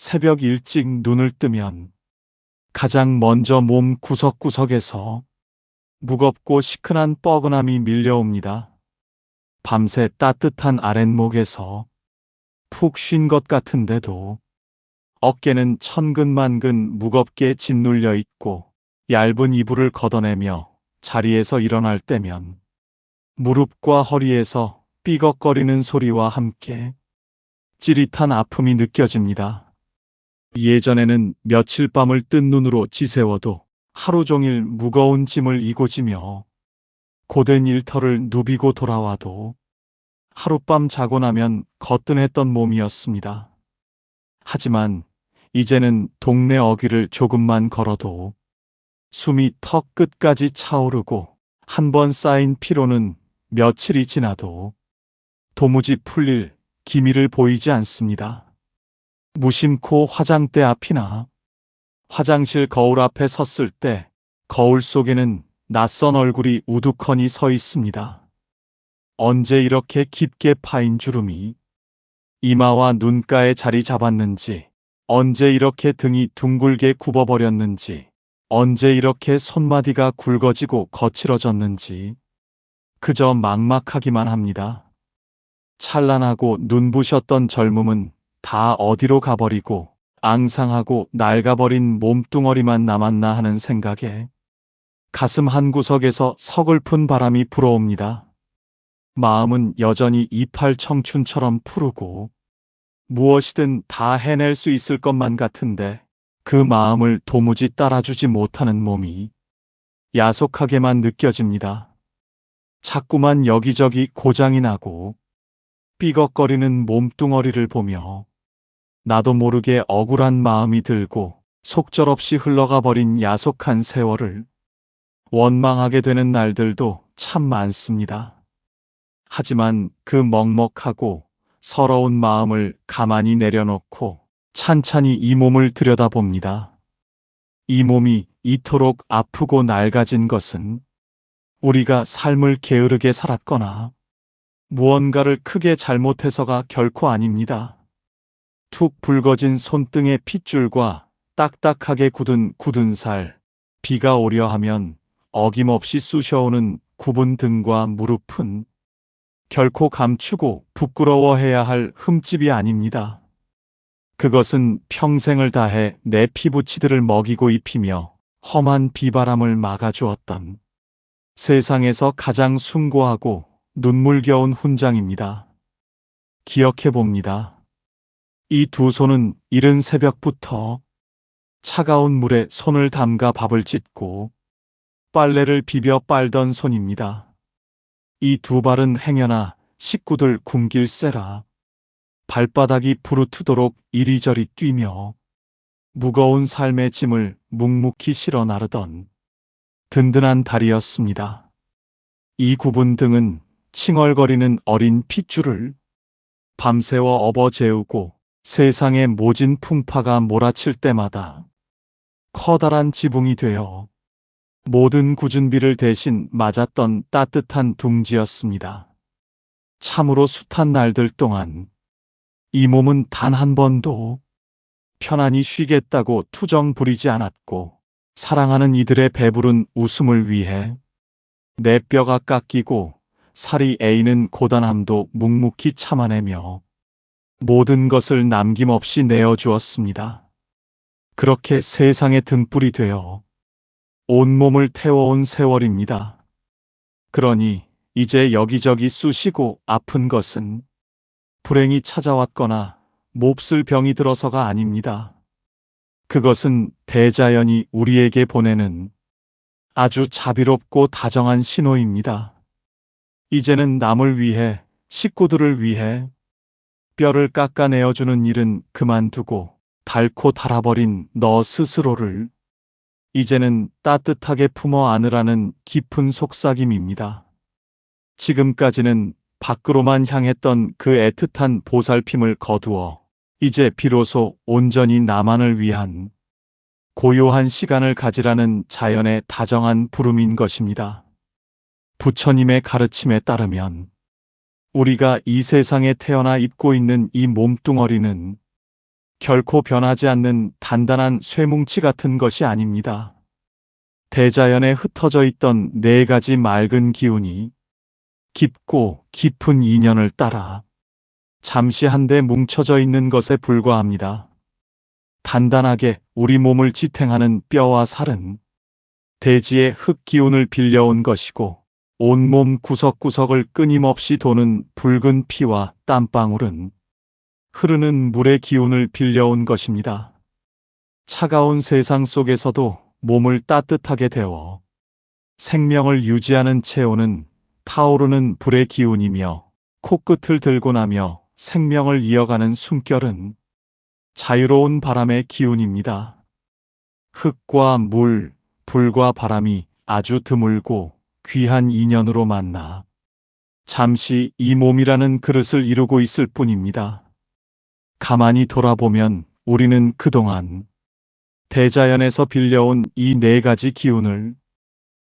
새벽 일찍 눈을 뜨면 가장 먼저 몸 구석구석에서 무겁고 시큰한 뻐근함이 밀려옵니다. 밤새 따뜻한 아랫목에서 푹 쉰 것 같은데도 어깨는 천근만근 무겁게 짓눌려 있고 얇은 이불을 걷어내며 자리에서 일어날 때면 무릎과 허리에서 삐걱거리는 소리와 함께 찌릿한 아픔이 느껴집니다. 예전에는 며칠 밤을 뜬 눈으로 지새워도 하루 종일 무거운 짐을 이고지며 고된 일터를 누비고 돌아와도 하룻밤 자고 나면 거뜬했던 몸이었습니다. 하지만 이제는 동네 어귀를 조금만 걸어도 숨이 턱 끝까지 차오르고 한 번 쌓인 피로는 며칠이 지나도 도무지 풀릴 기미를 보이지 않습니다. 무심코 화장대 앞이나 화장실 거울 앞에 섰을 때 거울 속에는 낯선 얼굴이 우두커니 서 있습니다. 언제 이렇게 깊게 파인 주름이 이마와 눈가에 자리 잡았는지, 언제 이렇게 등이 둥글게 굽어버렸는지, 언제 이렇게 손마디가 굵어지고 거칠어졌는지 그저 막막하기만 합니다. 찬란하고 눈부셨던 젊음은 다 어디로 가버리고 앙상하고 낡아버린 몸뚱어리만 남았나 하는 생각에 가슴 한구석에서 서글픈 바람이 불어옵니다. 마음은 여전히 이팔 청춘처럼 푸르고 무엇이든 다 해낼 수 있을 것만 같은데 그 마음을 도무지 따라주지 못하는 몸이 야속하게만 느껴집니다. 자꾸만 여기저기 고장이 나고 삐걱거리는 몸뚱어리를 보며 나도 모르게 억울한 마음이 들고 속절없이 흘러가 버린 야속한 세월을 원망하게 되는 날들도 참 많습니다. 하지만 그 먹먹하고 서러운 마음을 가만히 내려놓고 찬찬히 이 몸을 들여다봅니다. 이 몸이 이토록 아프고 낡아진 것은 우리가 삶을 게으르게 살았거나 무언가를 크게 잘못해서가 결코 아닙니다. 툭 붉어진 손등의 핏줄과 딱딱하게 굳은 살, 비가 오려 하면 어김없이 쑤셔오는 굽은 등과 무릎은 결코 감추고 부끄러워해야 할 흠집이 아닙니다. 그것은 평생을 다해 내 피부치들을 먹이고 입히며 험한 비바람을 막아주었던 세상에서 가장 숭고하고 눈물겨운 훈장입니다. 기억해봅니다. 이 두 손은 이른 새벽부터 차가운 물에 손을 담가 밥을 짓고 빨래를 비벼 빨던 손입니다. 이 두 발은 행여나 식구들 굶길세라 발바닥이 부르트도록 이리저리 뛰며 무거운 삶의 짐을 묵묵히 실어 나르던 든든한 다리였습니다. 이 굽은 등은 칭얼거리는 어린 핏줄을 밤새워 업어재우고 세상의 모진 풍파가 몰아칠 때마다 커다란 지붕이 되어 모든 굳은 비를 대신 맞았던 따뜻한 둥지였습니다. 참으로 숱한 날들 동안 이 몸은 단 한 번도 편안히 쉬겠다고 투정 부리지 않았고 사랑하는 이들의 배부른 웃음을 위해 내 뼈가 깎이고 살이 에이는 고단함도 묵묵히 참아내며 모든 것을 남김없이 내어주었습니다. 그렇게 세상의 등불이 되어 온몸을 태워온 세월입니다. 그러니 이제 여기저기 쑤시고 아픈 것은 불행이 찾아왔거나 몹쓸 병이 들어서가 아닙니다. 그것은 대자연이 우리에게 보내는 아주 자비롭고 다정한 신호입니다. 이제는 남을 위해, 식구들을 위해 뼈를 깎아내어주는 일은 그만두고 닳고 닳아버린 너 스스로를 이제는 따뜻하게 품어 안으라는 깊은 속삭임입니다. 지금까지는 밖으로만 향했던 그 애틋한 보살핌을 거두어 이제 비로소 온전히 나만을 위한 고요한 시간을 가지라는 자연의 다정한 부름인 것입니다. 부처님의 가르침에 따르면 우리가 이 세상에 태어나 입고 있는 이 몸뚱어리는 결코 변하지 않는 단단한 쇠뭉치 같은 것이 아닙니다. 대자연에 흩어져 있던 네 가지 맑은 기운이 깊고 깊은 인연을 따라 잠시 한데 뭉쳐져 있는 것에 불과합니다. 단단하게 우리 몸을 지탱하는 뼈와 살은 대지의 흙 기운을 빌려온 것이고, 온몸 구석구석을 끊임없이 도는 붉은 피와 땀방울은 흐르는 물의 기운을 빌려온 것입니다. 차가운 세상 속에서도 몸을 따뜻하게 데워 생명을 유지하는 체온은 타오르는 불의 기운이며, 코끝을 들고 나며 생명을 이어가는 숨결은 자유로운 바람의 기운입니다. 흙과 물, 불과 바람이 아주 드물고 귀한 인연으로 만나 잠시 이 몸이라는 그릇을 이루고 있을 뿐입니다. 가만히 돌아보면 우리는 그동안 대자연에서 빌려온 이 네 가지 기운을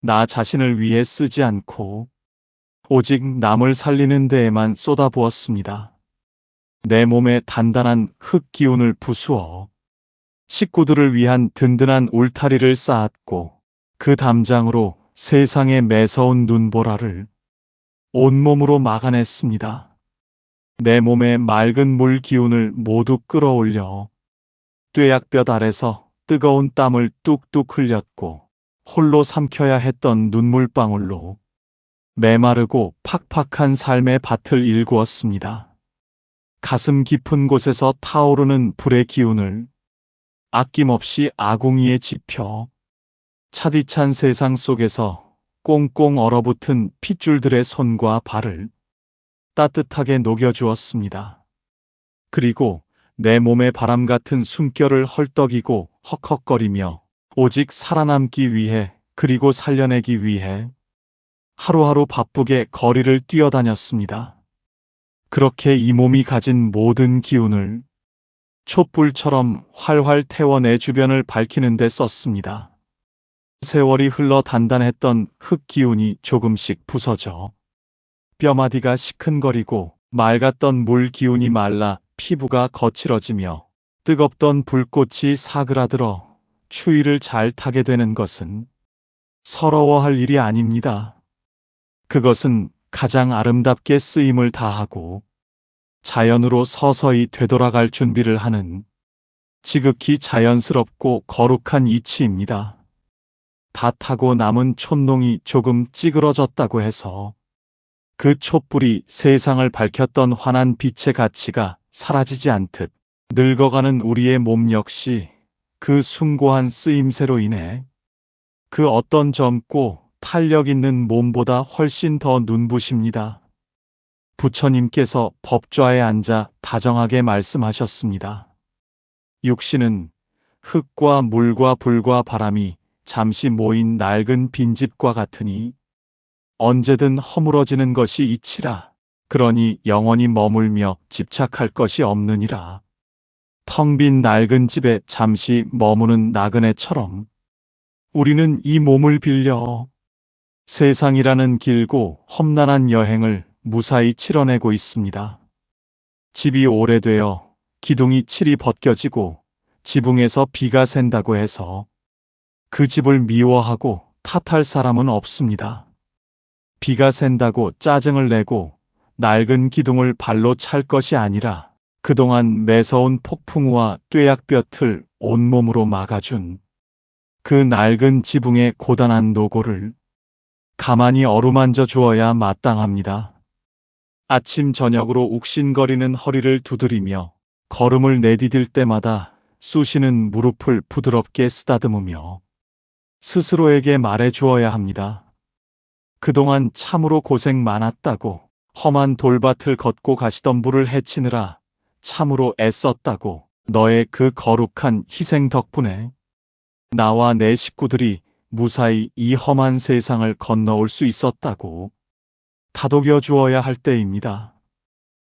나 자신을 위해 쓰지 않고 오직 남을 살리는 데에만 쏟아부었습니다. 내 몸에 단단한 흙 기운을 부수어 식구들을 위한 든든한 울타리를 쌓았고, 그 담장으로 세상의 매서운 눈보라를 온몸으로 막아냈습니다. 내 몸의 맑은 물 기운을 모두 끌어올려 뙤약볕 아래서 뜨거운 땀을 뚝뚝 흘렸고, 홀로 삼켜야 했던 눈물방울로 메마르고 팍팍한 삶의 밭을 일구었습니다. 가슴 깊은 곳에서 타오르는 불의 기운을 아낌없이 아궁이에 지펴 차디찬 세상 속에서 꽁꽁 얼어붙은 핏줄들의 손과 발을 따뜻하게 녹여주었습니다. 그리고 내 몸의 바람 같은 숨결을 헐떡이고 헉헉거리며 오직 살아남기 위해, 그리고 살려내기 위해 하루하루 바쁘게 거리를 뛰어다녔습니다. 그렇게 이 몸이 가진 모든 기운을 촛불처럼 활활 태워 내 주변을 밝히는 데 썼습니다. 세월이 흘러 단단했던 흙 기운이 조금씩 부서져 뼈마디가 시큰거리고, 맑았던 물 기운이 말라 피부가 거칠어지며, 뜨겁던 불꽃이 사그라들어 추위를 잘 타게 되는 것은 서러워할 일이 아닙니다. 그것은 가장 아름답게 쓰임을 다하고 자연으로 서서히 되돌아갈 준비를 하는 지극히 자연스럽고 거룩한 이치입니다. 다 타고 남은 촛농이 조금 찌그러졌다고 해서 그 촛불이 세상을 밝혔던 환한 빛의 가치가 사라지지 않듯, 늙어가는 우리의 몸 역시 그 숭고한 쓰임새로 인해 그 어떤 젊고 탄력 있는 몸보다 훨씬 더 눈부십니다. 부처님께서 법좌에 앉아 다정하게 말씀하셨습니다. 육신은 흙과 물과 불과 바람이 잠시 모인 낡은 빈집과 같으니 언제든 허물어지는 것이 이치라. 그러니 영원히 머물며 집착할 것이 없느니라. 텅 빈 낡은 집에 잠시 머무는 나그네처럼 우리는 이 몸을 빌려 세상이라는 길고 험난한 여행을 무사히 치러내고 있습니다. 집이 오래되어 기둥이 칠이 벗겨지고 지붕에서 비가 샌다고 해서 그 집을 미워하고 탓할 사람은 없습니다. 비가 샌다고 짜증을 내고 낡은 기둥을 발로 찰 것이 아니라, 그동안 매서운 폭풍우와 뙤약볕을 온몸으로 막아준 그 낡은 지붕의 고단한 노고를 가만히 어루만져 주어야 마땅합니다. 아침 저녁으로 욱신거리는 허리를 두드리며 걸음을 내디딜 때마다 쑤시는 무릎을 부드럽게 쓰다듬으며 스스로에게 말해 주어야 합니다. 그동안 참으로 고생 많았다고, 험한 돌밭을 걷고 가시던 불을 헤치느라 참으로 애썼다고, 너의 그 거룩한 희생 덕분에 나와 내 식구들이 무사히 이 험한 세상을 건너올 수 있었다고 다독여 주어야 할 때입니다.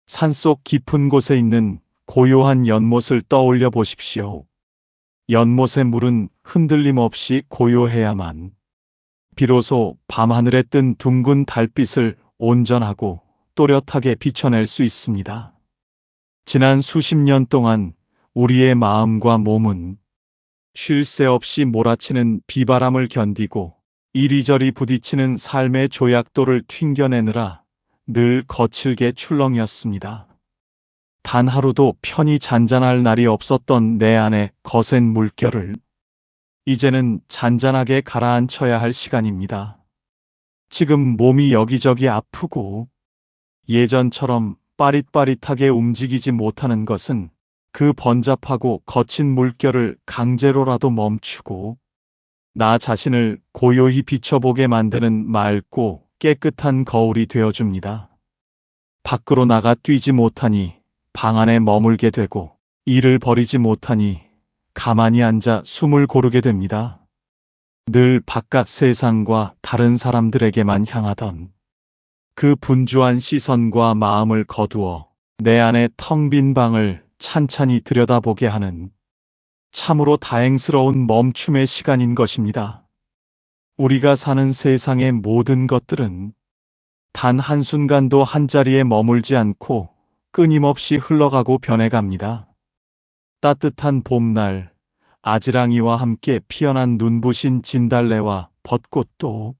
산속 깊은 곳에 있는 고요한 연못을 떠올려 보십시오. 연못의 물은 흔들림 없이 고요해야만 비로소 밤하늘에 뜬 둥근 달빛을 온전하고 또렷하게 비춰낼 수 있습니다. 지난 수십 년 동안 우리의 마음과 몸은 쉴 새 없이 몰아치는 비바람을 견디고 이리저리 부딪히는 삶의 조약돌을 튕겨내느라 늘 거칠게 출렁였습니다. 단 하루도 편히 잔잔할 날이 없었던 내 안의 거센 물결을 이제는 잔잔하게 가라앉혀야 할 시간입니다. 지금 몸이 여기저기 아프고 예전처럼 빠릿빠릿하게 움직이지 못하는 것은 그 번잡하고 거친 물결을 강제로라도 멈추고 나 자신을 고요히 비춰보게 만드는 맑고 깨끗한 거울이 되어줍니다. 밖으로 나가 뛰지 못하니 방 안에 머물게 되고 일을 벌이지 못하니 가만히 앉아 숨을 고르게 됩니다. 늘 바깥 세상과 다른 사람들에게만 향하던 그 분주한 시선과 마음을 거두어 내 안의 텅 빈 방을 찬찬히 들여다보게 하는 참으로 다행스러운 멈춤의 시간인 것입니다. 우리가 사는 세상의 모든 것들은 단 한순간도 한자리에 머물지 않고 끊임없이 흘러가고 변해갑니다. 따뜻한 봄날, 아지랑이와 함께 피어난 눈부신 진달래와 벚꽃도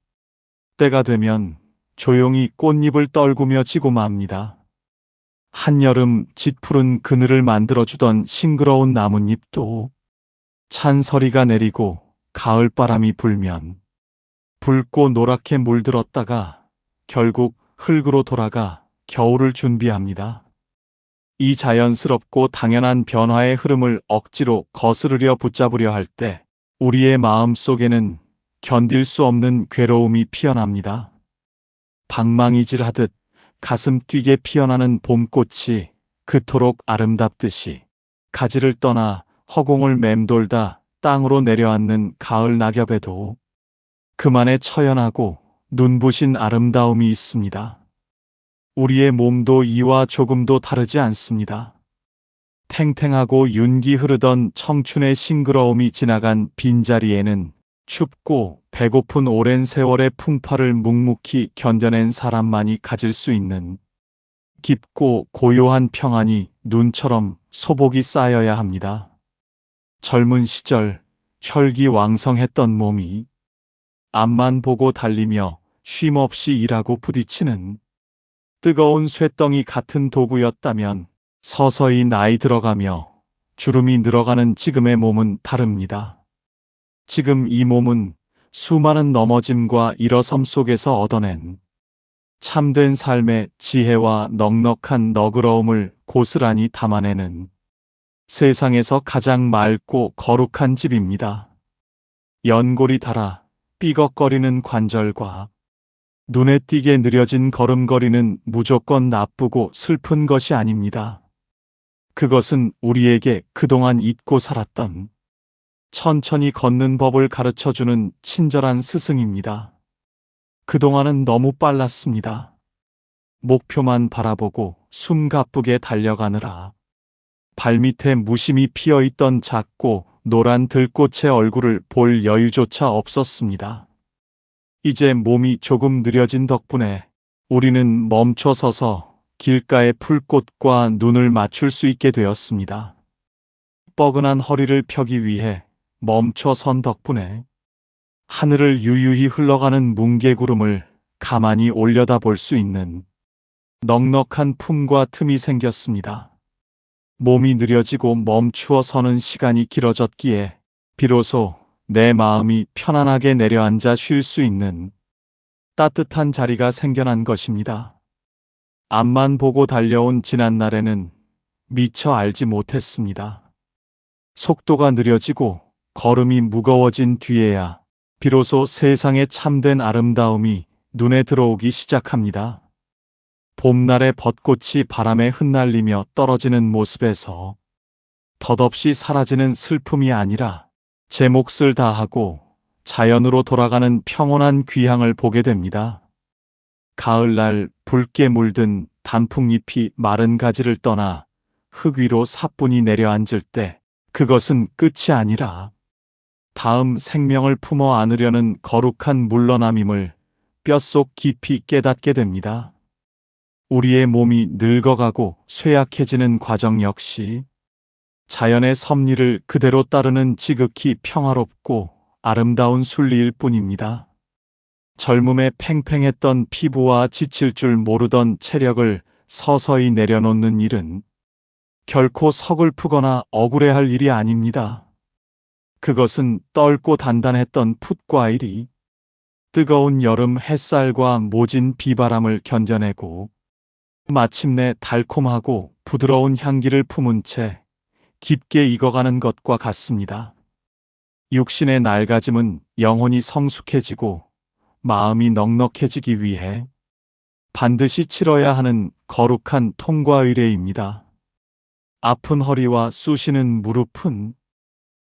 때가 되면 조용히 꽃잎을 떨구며 지고 맙니다. 한여름 짙푸른 그늘을 만들어주던 싱그러운 나뭇잎도 찬서리가 내리고 가을바람이 불면 붉고 노랗게 물들었다가 결국 흙으로 돌아가 겨울을 준비합니다. 이 자연스럽고 당연한 변화의 흐름을 억지로 거스르려 붙잡으려 할 때 우리의 마음 속에는 견딜 수 없는 괴로움이 피어납니다. 방망이질하듯 가슴 뛰게 피어나는 봄꽃이 그토록 아름답듯이 가지를 떠나 허공을 맴돌다 땅으로 내려앉는 가을 낙엽에도 그만의 처연하고 눈부신 아름다움이 있습니다. 우리의 몸도 이와 조금도 다르지 않습니다. 탱탱하고 윤기 흐르던 청춘의 싱그러움이 지나간 빈자리에는 춥고 배고픈 오랜 세월의 풍파를 묵묵히 견뎌낸 사람만이 가질 수 있는 깊고 고요한 평안이 눈처럼 소복이 쌓여야 합니다. 젊은 시절 혈기왕성했던 몸이 앞만 보고 달리며 쉼없이 일하고 부딪히는 뜨거운 쇳덩이 같은 도구였다면 서서히 나이 들어가며 주름이 늘어가는 지금의 몸은 다릅니다. 지금 이 몸은 수많은 넘어짐과 일어섬 속에서 얻어낸 참된 삶의 지혜와 넉넉한 너그러움을 고스란히 담아내는 세상에서 가장 맑고 거룩한 집입니다. 연골이 닳아 삐걱거리는 관절과 눈에 띄게 느려진 걸음걸이는 무조건 나쁘고 슬픈 것이 아닙니다. 그것은 우리에게 그동안 잊고 살았던 천천히 걷는 법을 가르쳐주는 친절한 스승입니다. 그동안은 너무 빨랐습니다. 목표만 바라보고 숨가쁘게 달려가느라 발밑에 무심히 피어있던 작고 노란 들꽃의 얼굴을 볼 여유조차 없었습니다. 이제 몸이 조금 느려진 덕분에 우리는 멈춰서서 길가의 풀꽃과 눈을 맞출 수 있게 되었습니다. 뻐근한 허리를 펴기 위해 멈춰선 덕분에 하늘을 유유히 흘러가는 뭉게구름을 가만히 올려다볼 수 있는 넉넉한 품과 틈이 생겼습니다. 몸이 느려지고 멈추어 서는 시간이 길어졌기에 비로소 내 마음이 편안하게 내려앉아 쉴 수 있는 따뜻한 자리가 생겨난 것입니다. 앞만 보고 달려온 지난날에는 미처 알지 못했습니다. 속도가 느려지고 걸음이 무거워진 뒤에야 비로소 세상의 참된 아름다움이 눈에 들어오기 시작합니다. 봄날의 벚꽃이 바람에 흩날리며 떨어지는 모습에서 덧없이 사라지는 슬픔이 아니라 제 몫을 다하고 자연으로 돌아가는 평온한 귀향을 보게 됩니다. 가을날 붉게 물든 단풍잎이 마른 가지를 떠나 흙 위로 사뿐히 내려앉을 때 그것은 끝이 아니라 다음 생명을 품어 안으려는 거룩한 물러남임을 뼛속 깊이 깨닫게 됩니다. 우리의 몸이 늙어가고 쇠약해지는 과정 역시 자연의 섭리를 그대로 따르는 지극히 평화롭고 아름다운 순리일 뿐입니다. 젊음에 팽팽했던 피부와 지칠 줄 모르던 체력을 서서히 내려놓는 일은 결코 서글프거나 억울해할 일이 아닙니다. 그것은 떫고 단단했던 풋과일이 뜨거운 여름 햇살과 모진 비바람을 견뎌내고 마침내 달콤하고 부드러운 향기를 품은 채 깊게 익어가는 것과 같습니다. 육신의 낡아짐은 영혼이 성숙해지고 마음이 넉넉해지기 위해 반드시 치러야 하는 거룩한 통과 의례입니다. 아픈 허리와 쑤시는 무릎은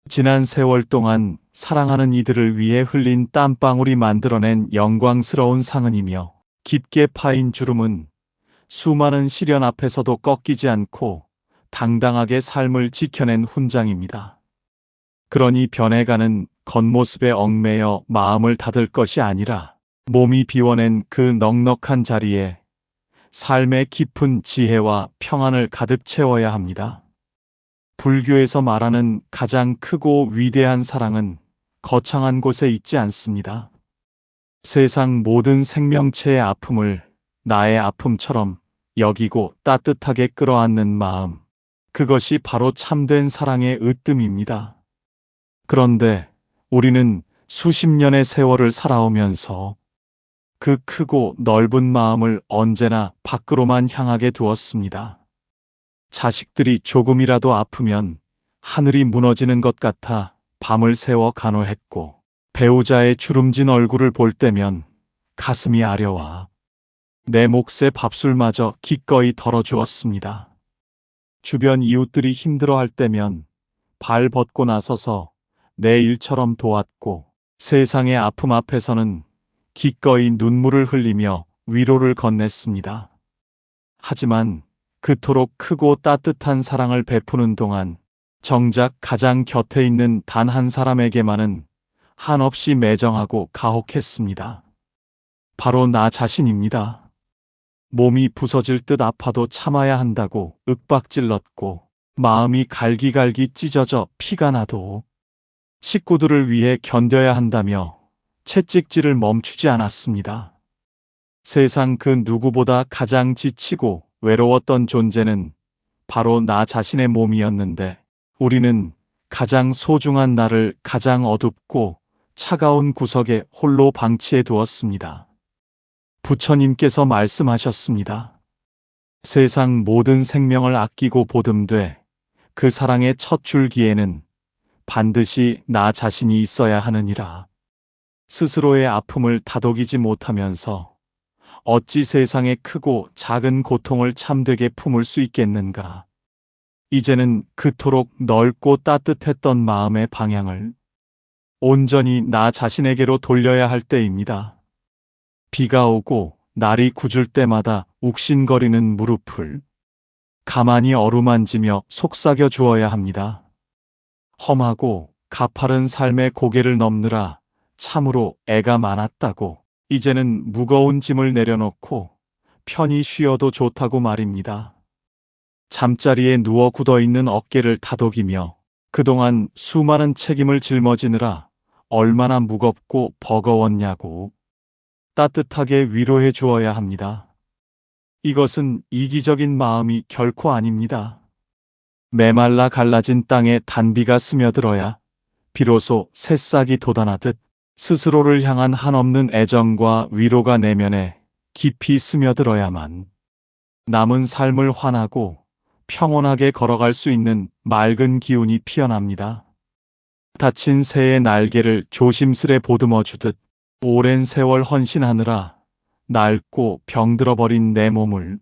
지난 세월 동안 사랑하는 이들을 위해 흘린 땀방울이 만들어낸 영광스러운 상흔이며, 깊게 파인 주름은 수많은 시련 앞에서도 꺾이지 않고 당당하게 삶을 지켜낸 훈장입니다. 그러니 변해가는 겉모습에 얽매여 마음을 닫을 것이 아니라 몸이 비워낸 그 넉넉한 자리에 삶의 깊은 지혜와 평안을 가득 채워야 합니다. 불교에서 말하는 가장 크고 위대한 사랑은 거창한 곳에 있지 않습니다. 세상 모든 생명체의 아픔을 나의 아픔처럼 여기고 따뜻하게 끌어안는 마음, 그것이 바로 참된 사랑의 으뜸입니다. 그런데 우리는 수십 년의 세월을 살아오면서 그 크고 넓은 마음을 언제나 밖으로만 향하게 두었습니다. 자식들이 조금이라도 아프면 하늘이 무너지는 것 같아 밤을 새워 간호했고, 배우자의 주름진 얼굴을 볼 때면 가슴이 아려와 내 몫의 밥술마저 기꺼이 덜어주었습니다. 주변 이웃들이 힘들어할 때면 발 벗고 나서서 내 일처럼 도왔고, 세상의 아픔 앞에서는 기꺼이 눈물을 흘리며 위로를 건넸습니다. 하지만 그토록 크고 따뜻한 사랑을 베푸는 동안 정작 가장 곁에 있는 단 한 사람에게만은 한없이 매정하고 가혹했습니다. 바로 나 자신입니다. 몸이 부서질 듯 아파도 참아야 한다고 윽박질렀고, 마음이 갈기갈기 찢어져 피가 나도 식구들을 위해 견뎌야 한다며 채찍질을 멈추지 않았습니다. 세상 그 누구보다 가장 지치고 외로웠던 존재는 바로 나 자신의 몸이었는데, 우리는 가장 소중한 나를 가장 어둡고 차가운 구석에 홀로 방치해 두었습니다. 부처님께서 말씀하셨습니다. 세상 모든 생명을 아끼고 보듬되 그 사랑의 첫 줄기에는 반드시 나 자신이 있어야 하느니라. 스스로의 아픔을 다독이지 못하면서 어찌 세상의 크고 작은 고통을 참되게 품을 수 있겠는가. 이제는 그토록 넓고 따뜻했던 마음의 방향을 온전히 나 자신에게로 돌려야 할 때입니다. 비가 오고 날이 굳을 때마다 욱신거리는 무릎을 가만히 어루만지며 속삭여 주어야 합니다. 험하고 가파른 삶의 고개를 넘느라 참으로 애가 많았다고 이제는 무거운 짐을 내려놓고 편히 쉬어도 좋다고 말입니다. 잠자리에 누워 굳어있는 어깨를 다독이며 그동안 수많은 책임을 짊어지느라 얼마나 무겁고 버거웠냐고 따뜻하게 위로해 주어야 합니다. 이것은 이기적인 마음이 결코 아닙니다. 메말라 갈라진 땅에 단비가 스며들어야 비로소 새싹이 돋아나듯 스스로를 향한 한없는 애정과 위로가 내면에 깊이 스며들어야만 남은 삶을 환하고 평온하게 걸어갈 수 있는 맑은 기운이 피어납니다. 다친 새의 날개를 조심스레 보듬어 주듯 오랜 세월 헌신하느라 낡고 병들어버린 내 몸을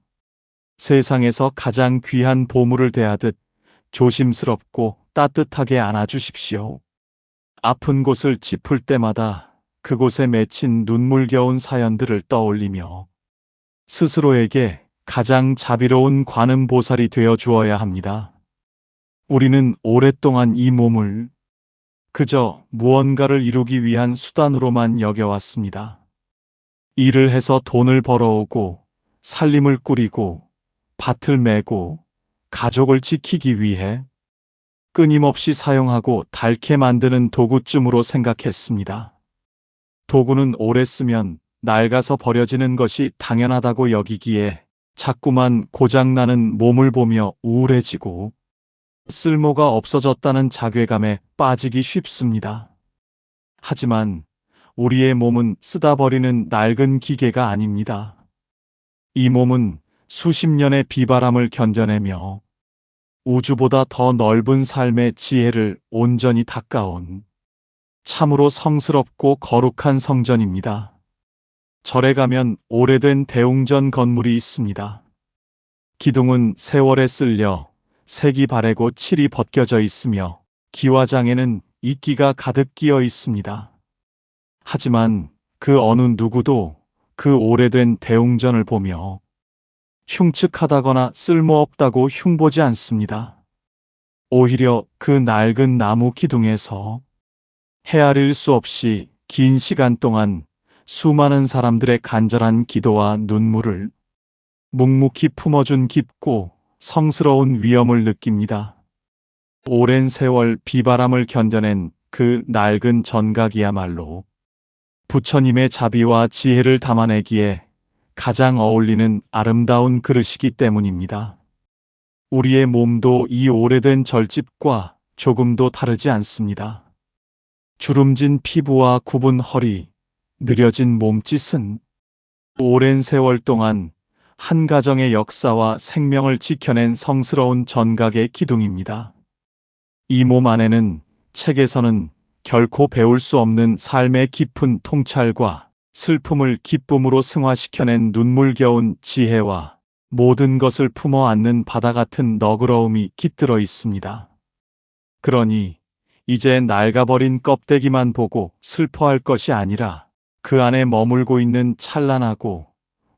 세상에서 가장 귀한 보물을 대하듯 조심스럽고 따뜻하게 안아주십시오. 아픈 곳을 짚을 때마다 그곳에 맺힌 눈물겨운 사연들을 떠올리며 스스로에게 가장 자비로운 관음보살이 되어 주어야 합니다. 우리는 오랫동안 이 몸을 그저 무언가를 이루기 위한 수단으로만 여겨왔습니다. 일을 해서 돈을 벌어오고 살림을 꾸리고 밭을 메고 가족을 지키기 위해 끊임없이 사용하고 닳게 만드는 도구쯤으로 생각했습니다. 도구는 오래 쓰면 낡아서 버려지는 것이 당연하다고 여기기에 자꾸만 고장나는 몸을 보며 우울해지고 쓸모가 없어졌다는 자괴감에 빠지기 쉽습니다. 하지만 우리의 몸은 쓰다 버리는 낡은 기계가 아닙니다. 이 몸은 수십 년의 비바람을 견뎌내며 우주보다 더 넓은 삶의 지혜를 온전히 닦아온 참으로 성스럽고 거룩한 성전입니다. 절에 가면 오래된 대웅전 건물이 있습니다. 기둥은 세월에 쓸려 색이 바래고 칠이 벗겨져 있으며 기와장에는 이끼가 가득 끼어 있습니다. 하지만 그 어느 누구도 그 오래된 대웅전을 보며 흉측하다거나 쓸모없다고 흉보지 않습니다. 오히려 그 낡은 나무 기둥에서 헤아릴 수 없이 긴 시간 동안 수많은 사람들의 간절한 기도와 눈물을 묵묵히 품어준 깊고 성스러운 위엄을 느낍니다. 오랜 세월 비바람을 견뎌낸 그 낡은 전각이야말로 부처님의 자비와 지혜를 담아내기에 가장 어울리는 아름다운 그릇이기 때문입니다. 우리의 몸도 이 오래된 절집과 조금도 다르지 않습니다. 주름진 피부와 굽은 허리, 느려진 몸짓은 오랜 세월 동안 한 가정의 역사와 생명을 지켜낸 성스러운 전각의 기둥입니다. 이 몸 안에는 책에서는 결코 배울 수 없는 삶의 깊은 통찰과 슬픔을 기쁨으로 승화시켜낸 눈물겨운 지혜와 모든 것을 품어 안는 바다 같은 너그러움이 깃들어 있습니다. 그러니 이제 낡아버린 껍데기만 보고 슬퍼할 것이 아니라 그 안에 머물고 있는 찬란하고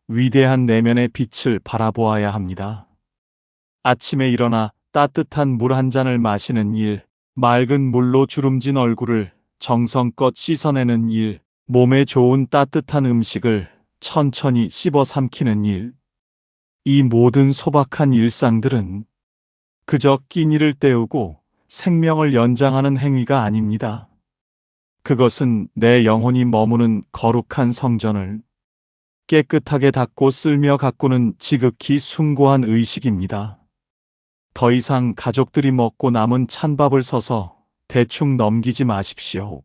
위대한 내면의 빛을 바라보아야 합니다. 아침에 일어나 따뜻한 물 한 잔을 마시는 일, 맑은 물로 주름진 얼굴을 정성껏 씻어내는 일, 몸에 좋은 따뜻한 음식을 천천히 씹어 삼키는 일, 이 모든 소박한 일상들은 그저 끼니를 때우고 생명을 연장하는 행위가 아닙니다. 그것은 내 영혼이 머무는 거룩한 성전을 깨끗하게 닦고 쓸며 가꾸는 지극히 숭고한 의식입니다. 더 이상 가족들이 먹고 남은 찬밥을 서서 대충 넘기지 마십시오.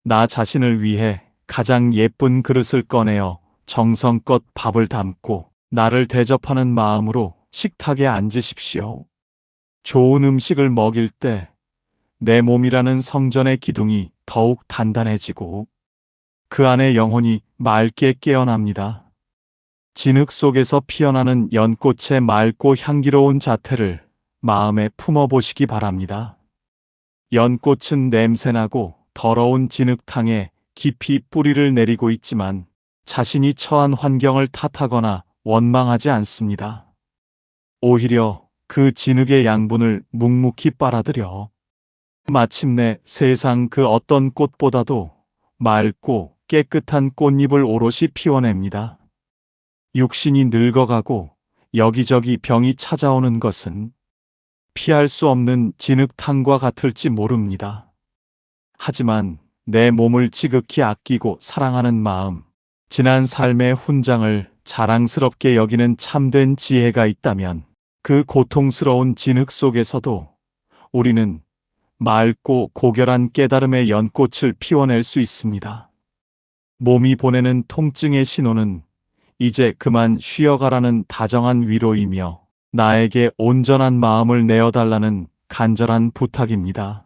나 자신을 위해 가장 예쁜 그릇을 꺼내어 정성껏 밥을 담고 나를 대접하는 마음으로 식탁에 앉으십시오. 좋은 음식을 먹일 때 내 몸이라는 성전의 기둥이 더욱 단단해지고 그 안에 영혼이 맑게 깨어납니다. 진흙 속에서 피어나는 연꽃의 맑고 향기로운 자태를 마음에 품어보시기 바랍니다. 연꽃은 냄새나고 더러운 진흙탕에 깊이 뿌리를 내리고 있지만 자신이 처한 환경을 탓하거나 원망하지 않습니다. 오히려 그 진흙의 양분을 묵묵히 빨아들여 마침내 세상 그 어떤 꽃보다도 맑고 깨끗한 꽃잎을 오롯이 피워냅니다. 육신이 늙어가고 여기저기 병이 찾아오는 것은 피할 수 없는 진흙탕과 같을지 모릅니다. 하지만 내 몸을 지극히 아끼고 사랑하는 마음, 지난 삶의 훈장을 자랑스럽게 여기는 참된 지혜가 있다면 그 고통스러운 진흙 속에서도 우리는 맑고 고결한 깨달음의 연꽃을 피워낼 수 있습니다. 몸이 보내는 통증의 신호는 이제 그만 쉬어가라는 다정한 위로이며 나에게 온전한 마음을 내어달라는 간절한 부탁입니다.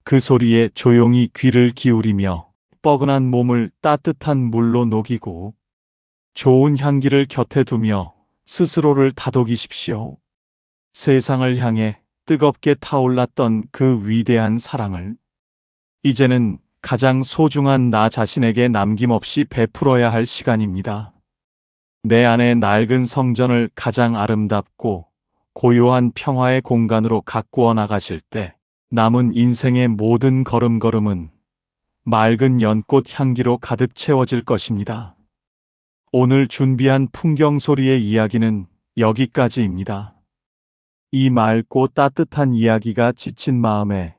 그 소리에 조용히 귀를 기울이며 뻐근한 몸을 따뜻한 물로 녹이고 좋은 향기를 곁에 두며 스스로를 다독이십시오. 세상을 향해 뜨겁게 타올랐던 그 위대한 사랑을 이제는 가장 소중한 나 자신에게 남김없이 베풀어야 할 시간입니다. 내 안의 낡은 성전을 가장 아름답고 고요한 평화의 공간으로 가꾸어 나가실 때 남은 인생의 모든 걸음걸음은 맑은 연꽃 향기로 가득 채워질 것입니다. 오늘 준비한 풍경 소리의 이야기는 여기까지입니다. 이 맑고 따뜻한 이야기가 지친 마음에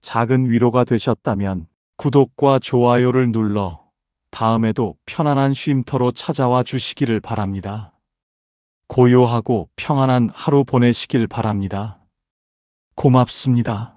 작은 위로가 되셨다면 구독과 좋아요를 눌러 다음에도 편안한 쉼터로 찾아와 주시기를 바랍니다. 고요하고 평안한 하루 보내시길 바랍니다. 고맙습니다.